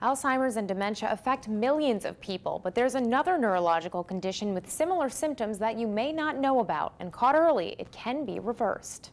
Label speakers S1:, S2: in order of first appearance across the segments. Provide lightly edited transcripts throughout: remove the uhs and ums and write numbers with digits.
S1: Alzheimer's and dementia affect millions of people, but there's another neurological condition with similar symptoms that you may not know about, and caught early, it can be reversed.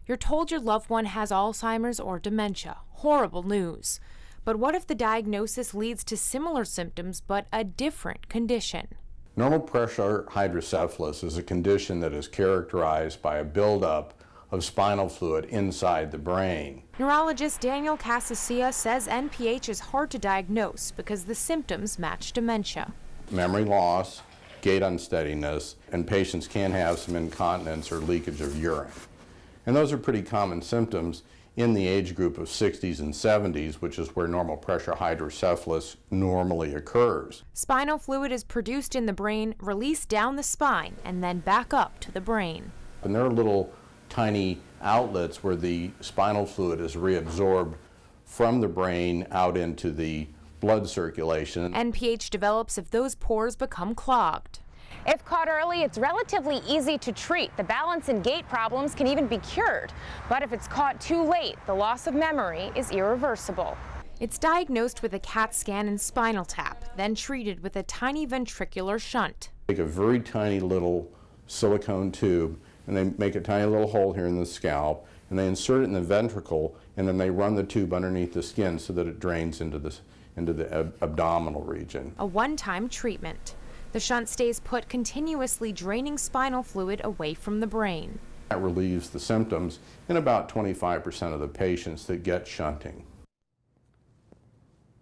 S1: You're told your loved one has Alzheimer's or dementia. Horrible news. But what if the diagnosis leads to similar symptoms but a different condition?
S2: Normal pressure hydrocephalus is a condition that is characterized by a buildup of spinal fluid inside the brain.
S1: Neurologist Daniel Casasilla says NPH is hard to diagnose because the symptoms match dementia.
S2: Memory loss, gait unsteadiness, and patients can have some incontinence or leakage of urine. And those are pretty common symptoms in the age group of 60s and 70s, which is where normal pressure hydrocephalus normally occurs.
S1: Spinal fluid is produced in the brain, released down the spine, and then back up to the brain.
S2: And there are little tiny outlets where the spinal fluid is reabsorbed from the brain out into the blood circulation.
S1: NPH develops if those pores become clogged. If caught early, it's relatively easy to treat. The balance and gait problems can even be cured. But if it's caught too late, the loss of memory is irreversible. It's diagnosed with a CAT scan and spinal tap, then treated with a tiny ventricular shunt.
S2: Take a very tiny little silicone tube, and they make a tiny little hole here in the scalp, and they insert it in the ventricle, and then they run the tube underneath the skin so that it drains into the abdominal region.
S1: A one-time treatment. The shunt stays put, continuously draining spinal fluid away from the brain.
S2: That relieves the symptoms in about 25% of the patients that get shunting.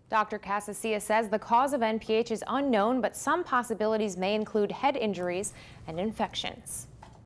S1: Dr. Casasilla says the cause of NPH is unknown, but some possibilities may include head injuries and infections.